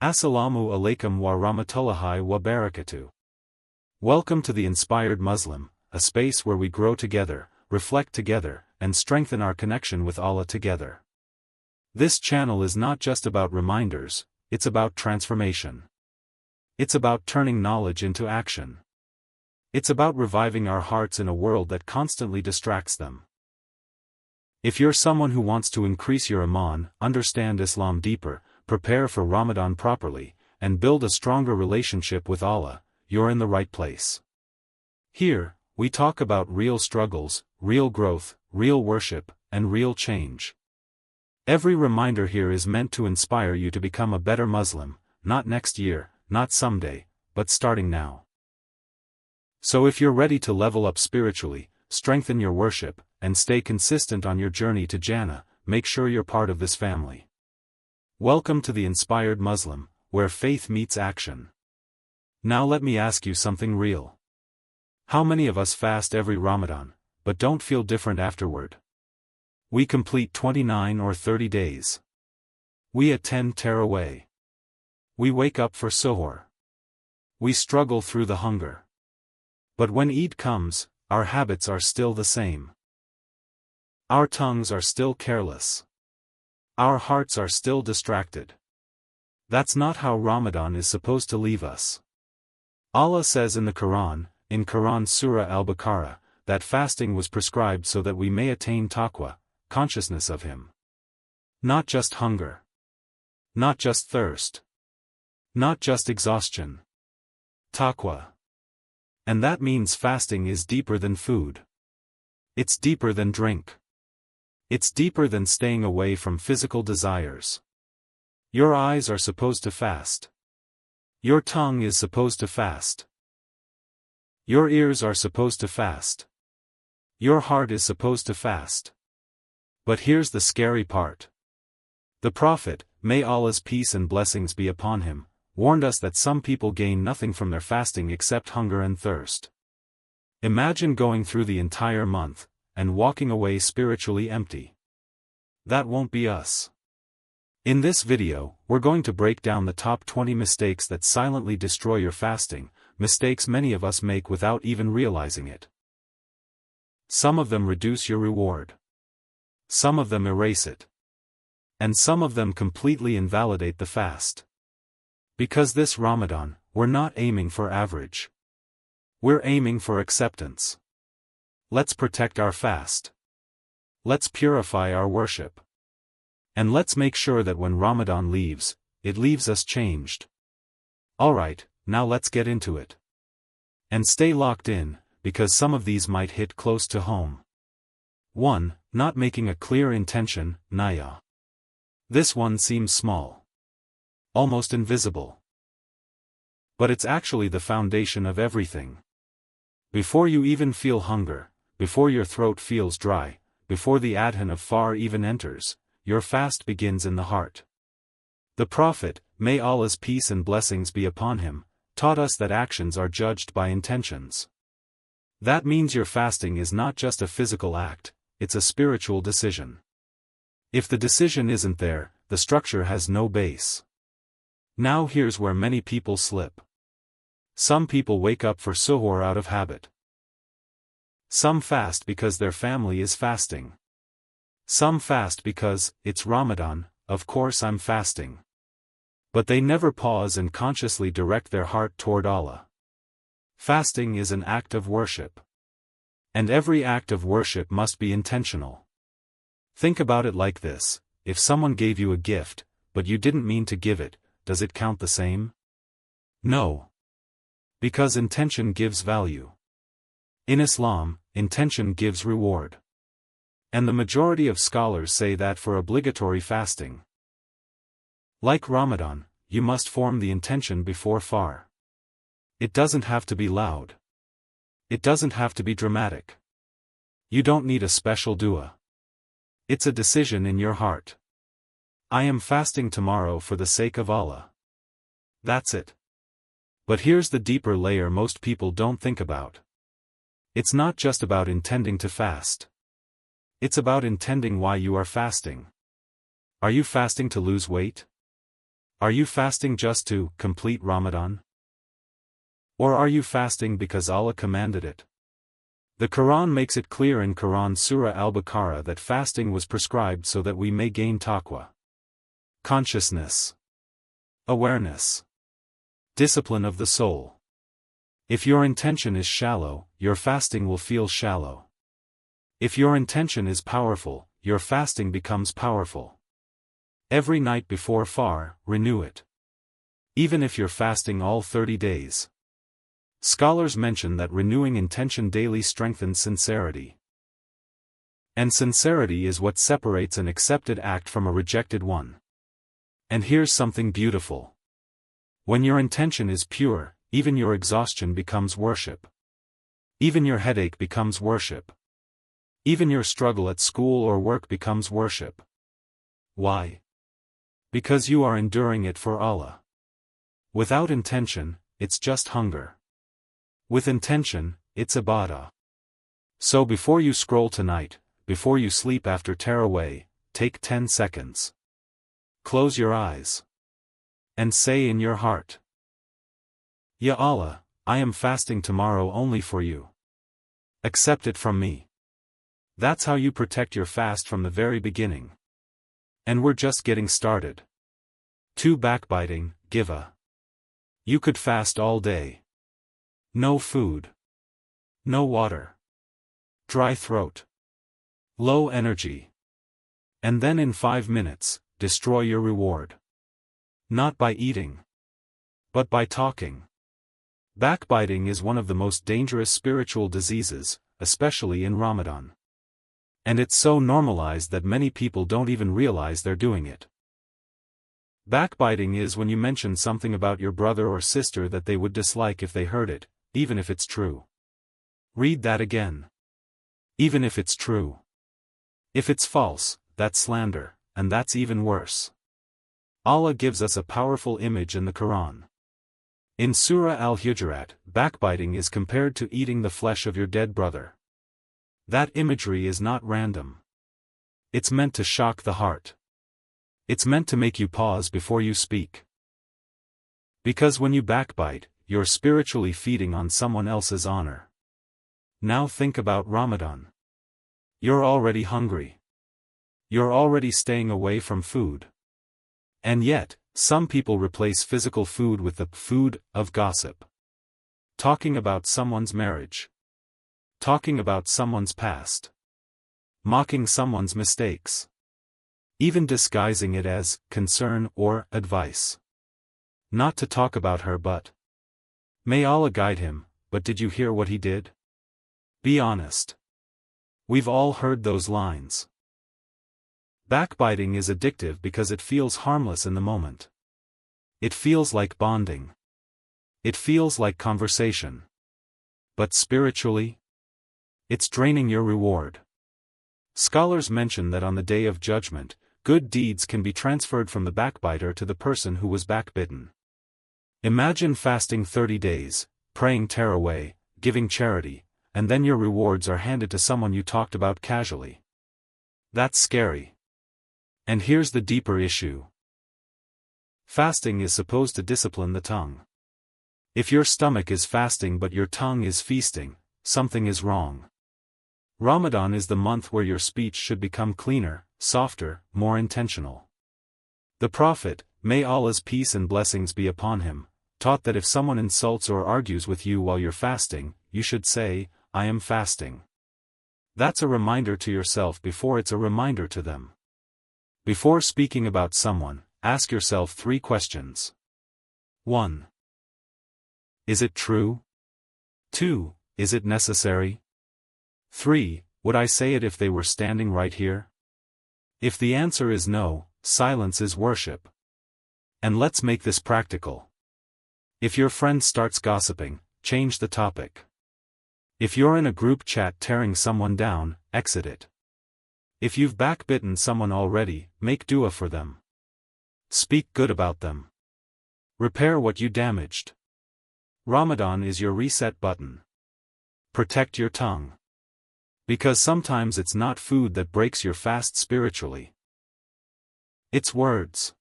Assalamu alaikum wa rahmatullahi wa barakatuh. Welcome to the Inspired Muslim, a space where we grow together, reflect together, and strengthen our connection with Allah together. This channel is not just about reminders, it's about transformation. It's about turning knowledge into action. It's about reviving our hearts in a world that constantly distracts them. If you're someone who wants to increase your iman, understand Islam deeper, prepare for Ramadan properly, and build a stronger relationship with Allah, you're in the right place. Here, we talk about real struggles, real growth, real worship, and real change. Every reminder here is meant to inspire you to become a better Muslim, not next year, not someday, but starting now. So if you're ready to level up spiritually, strengthen your worship, and stay consistent on your journey to Jannah, make sure you're part of this family. Welcome to the Inspired Muslim, where faith meets action. Now let me ask you something real. How many of us fast every Ramadan, but don't feel different afterward? We complete 29 or 30 days. We attend Taraweeh. We wake up for Suhoor. We struggle through the hunger. But when Eid comes, our habits are still the same. Our tongues are still careless. Our hearts are still distracted. That's not how Ramadan is supposed to leave us. Allah says in the Qur'an, in Quran Surah Al-Baqarah, that fasting was prescribed so that we may attain Taqwa, consciousness of Him. Not just hunger. Not just thirst. Not just exhaustion. Taqwa. And that means fasting is deeper than food. It's deeper than drink. It's deeper than staying away from physical desires. Your eyes are supposed to fast. Your tongue is supposed to fast. Your ears are supposed to fast. Your heart is supposed to fast. But here's the scary part. The Prophet, may Allah's peace and blessings be upon him, warned us that some people gain nothing from their fasting except hunger and thirst. Imagine going through the entire month, and walking away spiritually empty. That won't be us. In this video, we're going to break down the top 20 mistakes that silently destroy your fasting, mistakes many of us make without even realizing it. Some of them reduce your reward. Some of them erase it. And some of them completely invalidate the fast. Because this Ramadan, we're not aiming for average. We're aiming for acceptance. Let's protect our fast. Let's purify our worship. And let's make sure that when Ramadan leaves, it leaves us changed. Alright, now let's get into it. And stay locked in, because some of these might hit close to home. 1. Not making a clear intention, niyah. This one seems small. Almost invisible. But it's actually the foundation of everything. Before you even feel hunger, before your throat feels dry, before the adhan of far even enters, your fast begins in the heart. The Prophet, may Allah's peace and blessings be upon him, taught us that actions are judged by intentions. That means your fasting is not just a physical act, it's a spiritual decision. If the decision isn't there, the structure has no base. Now here's where many people slip. Some people wake up for Suhoor out of habit. Some fast because their family is fasting. Some fast because, it's Ramadan, of course I'm fasting. But they never pause and consciously direct their heart toward Allah. Fasting is an act of worship. And every act of worship must be intentional. Think about it like this: if someone gave you a gift, but you didn't mean to give it, does it count the same? No. Because intention gives value. In Islam, intention gives reward. And the majority of scholars say that for obligatory fasting. Like Ramadan, you must form the intention before far. It doesn't have to be loud. It doesn't have to be dramatic. You don't need a special dua. It's a decision in your heart. I am fasting tomorrow for the sake of Allah. That's it. But here's the deeper layer most people don't think about. It's not just about intending to fast. It's about intending why you are fasting. Are you fasting to lose weight? Are you fasting just to complete Ramadan? Or are you fasting because Allah commanded it? The Qur'an makes it clear in Quran Surah Al-Baqarah that fasting was prescribed so that we may gain taqwa, consciousness, awareness, discipline of the soul. If your intention is shallow, your fasting will feel shallow. If your intention is powerful, your fasting becomes powerful. Every night before Far, renew it. Even if you're fasting all 30 days. Scholars mention that renewing intention daily strengthens sincerity. And sincerity is what separates an accepted act from a rejected one. And here's something beautiful. When your intention is pure, even your exhaustion becomes worship. Even your headache becomes worship. Even your struggle at school or work becomes worship. Why? Because you are enduring it for Allah. Without intention, it's just hunger. With intention, it's ibadah. So before you scroll tonight, before you sleep after Taraweeh, take 10 seconds. Close your eyes. And say in your heart, Ya Allah, I am fasting tomorrow only for you. Accept it from me. That's how you protect your fast from the very beginning. And we're just getting started. 2. Backbiting, giva. You could fast all day. No food. No water. Dry throat. Low energy. And then in 5 minutes, destroy your reward. Not by eating, but by talking. Backbiting is one of the most dangerous spiritual diseases, especially in Ramadan. And it's so normalized that many people don't even realize they're doing it. Backbiting is when you mention something about your brother or sister that they would dislike if they heard it, even if it's true. Read that again. Even if it's true. If it's false, that's slander, and that's even worse. Allah gives us a powerful image in the Quran. In Surah Al-Hujurat, backbiting is compared to eating the flesh of your dead brother. That imagery is not random. It's meant to shock the heart. It's meant to make you pause before you speak. Because when you backbite, you're spiritually feeding on someone else's honor. Now think about Ramadan. You're already hungry. You're already staying away from food. And yet, some people replace physical food with the food of gossip. Talking about someone's marriage. Talking about someone's past. Mocking someone's mistakes. Even disguising it as concern or advice. Not to talk about her but. May Allah guide him, but did you hear what he did? Be honest. We've all heard those lines. Backbiting is addictive because it feels harmless in the moment. It feels like bonding. It feels like conversation. But spiritually? It's draining your reward. Scholars mention that on the Day of Judgment, good deeds can be transferred from the backbiter to the person who was backbitten. Imagine fasting 30 days, praying Taraweeh, giving charity, and then your rewards are handed to someone you talked about casually. That's scary. And here's the deeper issue. Fasting is supposed to discipline the tongue. If your stomach is fasting but your tongue is feasting, something is wrong. Ramadan is the month where your speech should become cleaner, softer, more intentional. The Prophet, may Allah's peace and blessings be upon him, taught that if someone insults or argues with you while you're fasting, you should say, I am fasting. That's a reminder to yourself before it's a reminder to them. Before speaking about someone, ask yourself 3 questions. 1. Is it true? 2. Is it necessary? 3. Would I say it if they were standing right here? If the answer is no, silence is worship. And let's make this practical. If your friend starts gossiping, change the topic. If you're in a group chat tearing someone down, exit it. If you've backbitten someone already, make dua for them. Speak good about them. Repair what you damaged. Ramadan is your reset button. Protect your tongue. Because sometimes it's not food that breaks your fast spiritually. It's words.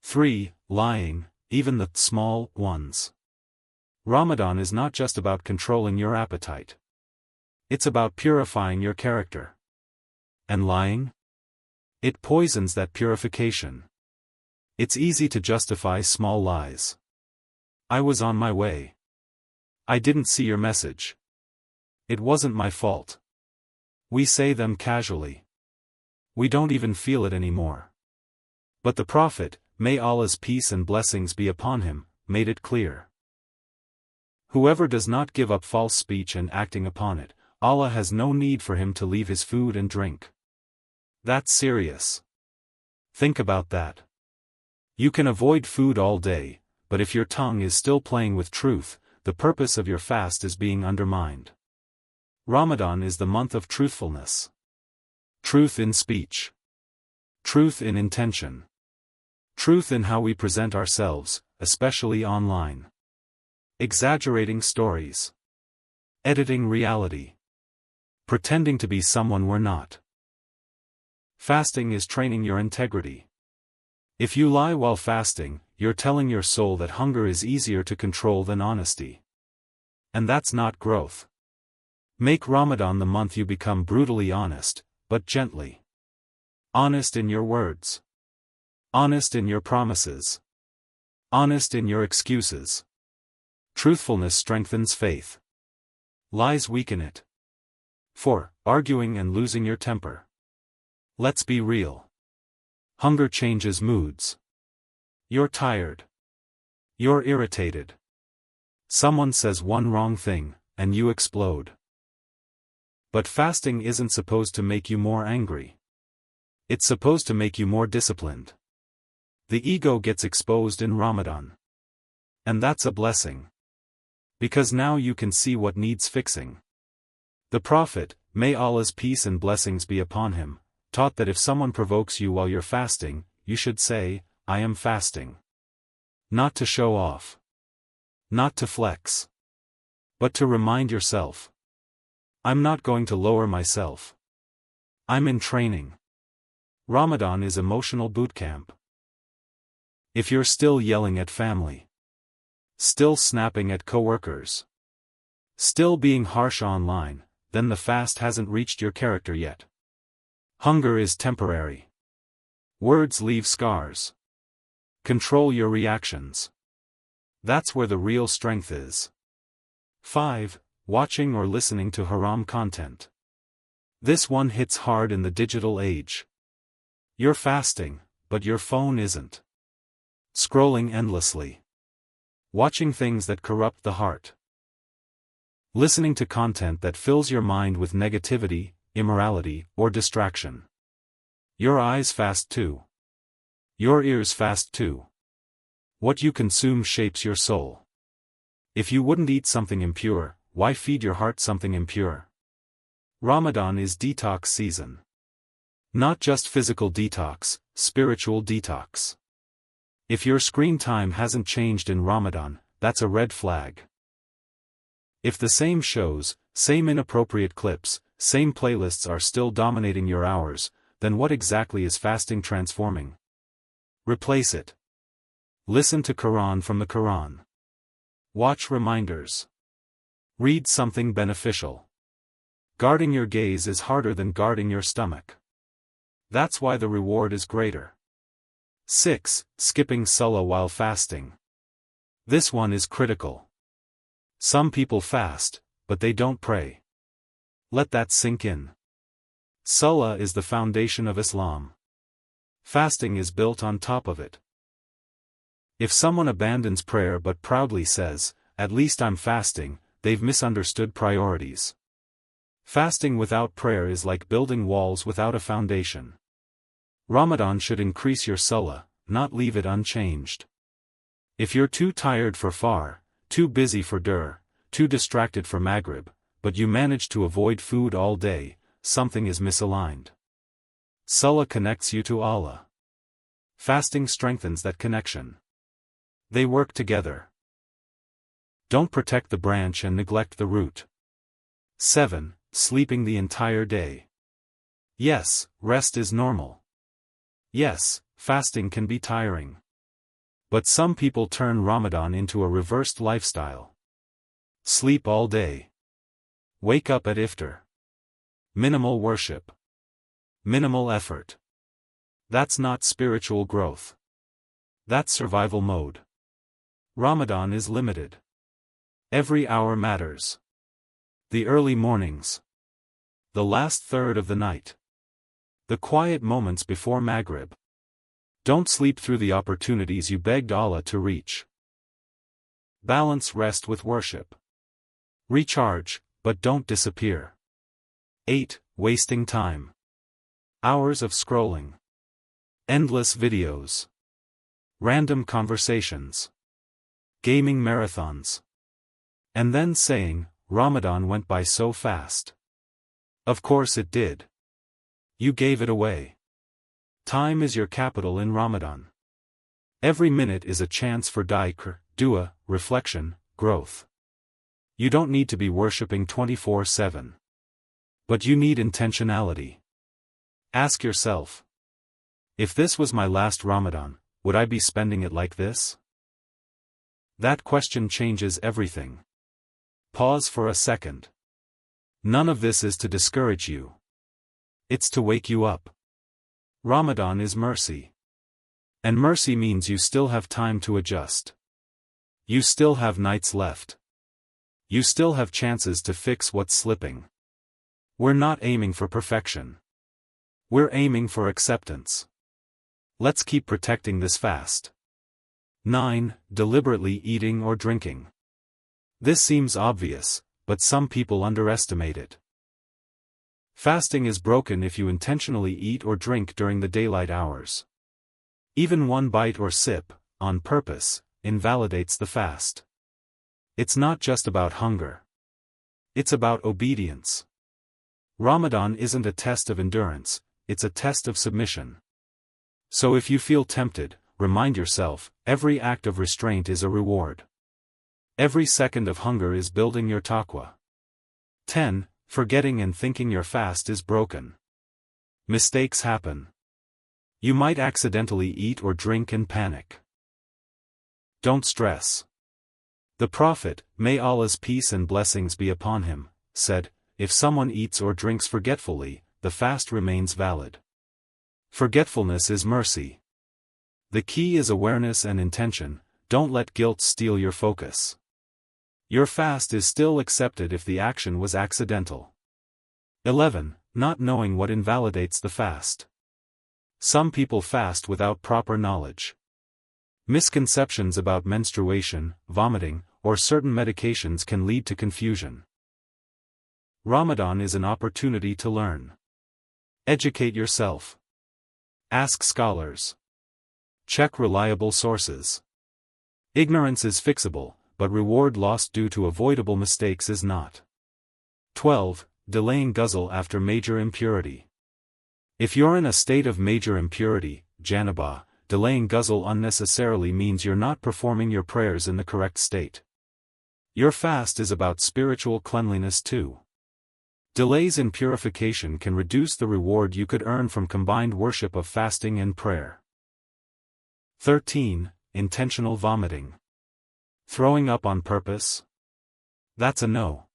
3. lying, even the small ones. Ramadan is not just about controlling your appetite. It's about purifying your character. And lying? It poisons that purification. It's easy to justify small lies. I was on my way. I didn't see your message. It wasn't my fault. We say them casually. We don't even feel it anymore. But the Prophet, may Allah's peace and blessings be upon him, made it clear. Whoever does not give up false speech and acting upon it, Allah has no need for him to leave his food and drink. That's serious. Think about that. You can avoid food all day, but if your tongue is still playing with truth, the purpose of your fast is being undermined. Ramadan is the month of truthfulness. Truth in speech. Truth in intention. Truth in how we present ourselves, especially online. Exaggerating stories. Editing reality. Pretending to be someone we're not. Fasting is training your integrity. If you lie while fasting, you're telling your soul that hunger is easier to control than honesty. And that's not growth. Make Ramadan the month you become brutally honest, but gently. Honest in your words. Honest in your promises. Honest in your excuses. Truthfulness strengthens faith. Lies weaken it. 4. Arguing and losing your temper. Let's be real. Hunger changes moods. You're tired. You're irritated. Someone says one wrong thing, and you explode. But fasting isn't supposed to make you more angry. It's supposed to make you more disciplined. The ego gets exposed in Ramadan. And that's a blessing. Because now you can see what needs fixing. The Prophet, may Allah's peace and blessings be upon him, taught that if someone provokes you while you're fasting, you should say, I am fasting. Not to show off. Not to flex. But to remind yourself. I'm not going to lower myself. I'm in training. Ramadan is emotional boot camp. If you're still yelling at family. Still snapping at coworkers. Still being harsh online, then the fast hasn't reached your character yet. Hunger is temporary. Words leave scars. Control your reactions. That's where the real strength is. 5. Watching or listening to haram content. This one hits hard in the digital age. You're fasting, but your phone isn't. Scrolling endlessly. Watching things that corrupt the heart. Listening to content that fills your mind with negativity, immorality, or distraction. Your eyes fast too. Your ears fast too. What you consume shapes your soul. If you wouldn't eat something impure, why feed your heart something impure? Ramadan is detox season. Not just physical detox, spiritual detox. If your screen time hasn't changed in Ramadan, that's a red flag. If the same shows, same inappropriate clips, same playlists are still dominating your hours, then what exactly is fasting transforming? Replace it. Listen to Qur'an from the Qur'an. Watch reminders. Read something beneficial. Guarding your gaze is harder than guarding your stomach. That's why the reward is greater. 6. Skipping salah while fasting. This one is critical. Some people fast, but they don't pray. Let that sink in. Salah is the foundation of Islam. Fasting is built on top of it. If someone abandons prayer but proudly says, at least I'm fasting, they've misunderstood priorities. Fasting without prayer is like building walls without a foundation. Ramadan should increase your salah, not leave it unchanged. If you're too tired for far, too busy for dur, too distracted for maghrib, but you manage to avoid food all day, something is misaligned. Salah connects you to Allah. Fasting strengthens that connection. They work together. Don't protect the branch and neglect the root. 7. Sleeping the entire day. Yes, rest is normal. Yes, fasting can be tiring. But some people turn Ramadan into a reversed lifestyle. Sleep all day. Wake up at iftar. Minimal worship. Minimal effort. That's not spiritual growth. That's survival mode. Ramadan is limited. Every hour matters. The early mornings. The last third of the night. The quiet moments before Maghrib. Don't sleep through the opportunities you begged Allah to reach. Balance rest with worship. Recharge, but don't disappear. 8. Wasting time. Hours of scrolling. Endless videos. Random conversations. Gaming marathons. And then saying, Ramadan went by so fast. Of course it did. You gave it away. Time is your capital in Ramadan. Every minute is a chance for dhikr, dua, reflection, growth. You don't need to be worshipping 24/7. But you need intentionality. Ask yourself, if this was my last Ramadan, would I be spending it like this? That question changes everything. Pause for a second. None of this is to discourage you. It's to wake you up. Ramadan is mercy. And mercy means you still have time to adjust. You still have nights left. You still have chances to fix what's slipping. We're not aiming for perfection. We're aiming for acceptance. Let's keep protecting this fast. 9. Deliberately eating or drinking. This seems obvious, but some people underestimate it. Fasting is broken if you intentionally eat or drink during the daylight hours. Even one bite or sip, on purpose, invalidates the fast. It's not just about hunger. It's about obedience. Ramadan isn't a test of endurance, it's a test of submission. So if you feel tempted, remind yourself, every act of restraint is a reward. Every second of hunger is building your taqwa. 10. Forgetting and thinking your fast is broken. Mistakes happen. You might accidentally eat or drink and panic. Don't stress. The Prophet, may Allah's peace and blessings be upon him, said, if someone eats or drinks forgetfully, the fast remains valid. Forgetfulness is mercy. The key is awareness and intention. Don't let guilt steal your focus. Your fast is still accepted if the action was accidental. 11. Not knowing what invalidates the fast. Some people fast without proper knowledge. Misconceptions about menstruation, vomiting, or certain medications can lead to confusion. Ramadan is an opportunity to learn. Educate yourself. Ask scholars. Check reliable sources. Ignorance is fixable, but reward lost due to avoidable mistakes is not. 12. Delaying ghusl after major impurity. If you're in a state of major impurity, janabah, delaying ghusl unnecessarily means you're not performing your prayers in the correct state. Your fast is about spiritual cleanliness too. Delays in purification can reduce the reward you could earn from combined worship of fasting and prayer. 13. Intentional vomiting. Throwing up on purpose? That's a no.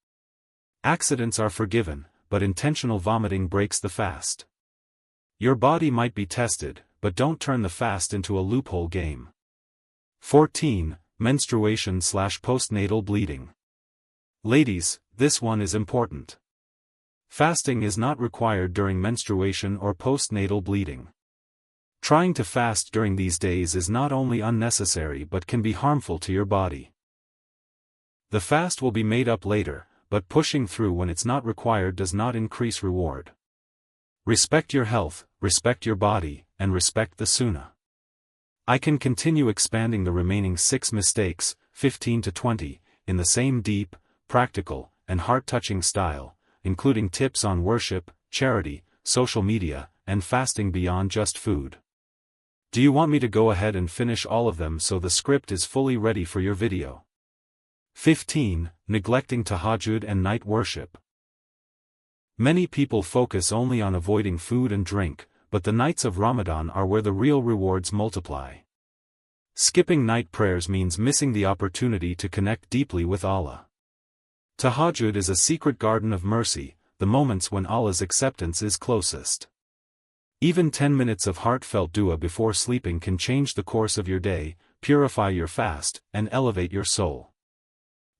Accidents are forgiven, but intentional vomiting breaks the fast. Your body might be tested, but don't turn the fast into a loophole game. 14. Menstruation/postnatal bleeding. Ladies, this one is important. Fasting is not required during menstruation or postnatal bleeding. Trying to fast during these days is not only unnecessary but can be harmful to your body. The fast will be made up later, but pushing through when it's not required does not increase reward. Respect your health, respect your body, and respect the sunnah. I can continue expanding the remaining 6 mistakes, 15 to 20, in the same deep, practical, and heart-touching style, including tips on worship, charity, social media, and fasting beyond just food. Do you want me to go ahead and finish all of them so the script is fully ready for your video? 15. Neglecting tahajjud and night worship. Many people focus only on avoiding food and drink, but the nights of Ramadan are where the real rewards multiply. Skipping night prayers means missing the opportunity to connect deeply with Allah. Tahajjud is a secret garden of mercy, the moments when Allah's acceptance is closest. Even 10 minutes of heartfelt dua before sleeping can change the course of your day, purify your fast, and elevate your soul.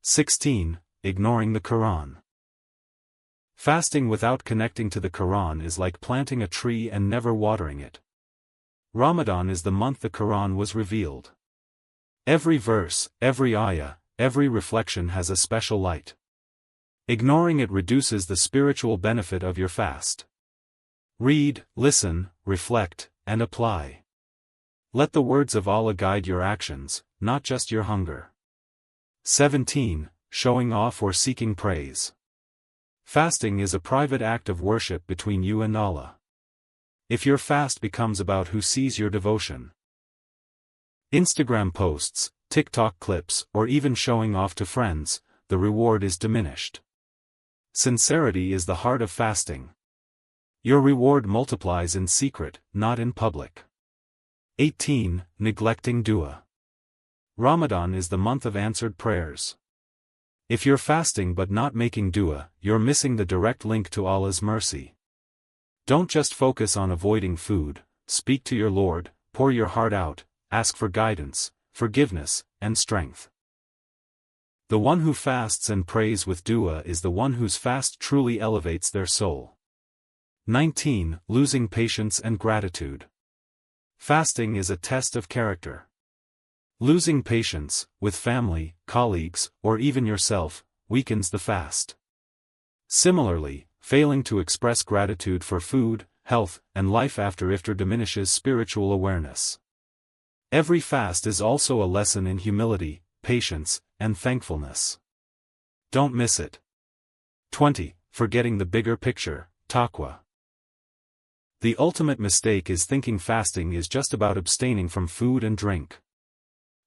16. Ignoring the Qur'an. Fasting without connecting to the Qur'an is like planting a tree and never watering it. Ramadan is the month the Qur'an was revealed. Every verse, every ayah, every reflection has a special light. Ignoring it reduces the spiritual benefit of your fast. Read, listen, reflect, and apply. Let the words of Allah guide your actions, not just your hunger. 17. Showing off or seeking praise. Fasting is a private act of worship between you and Allah. If your fast becomes about who sees your devotion, Instagram posts, TikTok clips, or even showing off to friends, the reward is diminished. Sincerity is the heart of fasting. Your reward multiplies in secret, not in public. 18. Neglecting dua. Ramadan is the month of answered prayers. If you're fasting but not making dua, you're missing the direct link to Allah's mercy. Don't just focus on avoiding food, speak to your Lord, pour your heart out, ask for guidance, forgiveness, and strength. The one who fasts and prays with dua is the one whose fast truly elevates their soul. 19. Losing patience and gratitude. Fasting is a test of character. Losing patience, with family, colleagues, or even yourself, weakens the fast. Similarly, failing to express gratitude for food, health, and life after iftar diminishes spiritual awareness. Every fast is also a lesson in humility, patience, and thankfulness. Don't miss it. 20. Forgetting the bigger picture, Taqwa. The ultimate mistake is thinking fasting is just about abstaining from food and drink.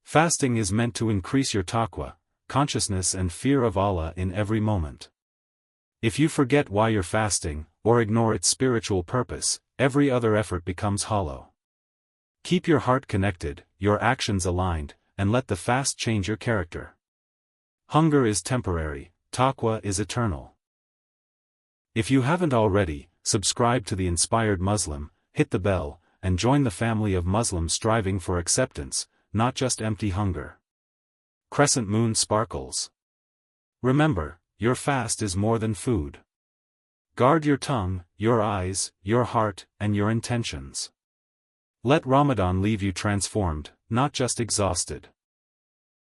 Fasting is meant to increase your taqwa, consciousness and fear of Allah in every moment. If you forget why you're fasting, or ignore its spiritual purpose, every other effort becomes hollow. Keep your heart connected, your actions aligned, and let the fast change your character. Hunger is temporary, taqwa is eternal. If you haven't already, subscribe to the Inspired Muslim, hit the bell, and join the family of Muslims striving for acceptance, not just empty hunger. Crescent moon sparkles. Remember, your fast is more than food. Guard your tongue, your eyes, your heart, and your intentions. Let Ramadan leave you transformed, not just exhausted.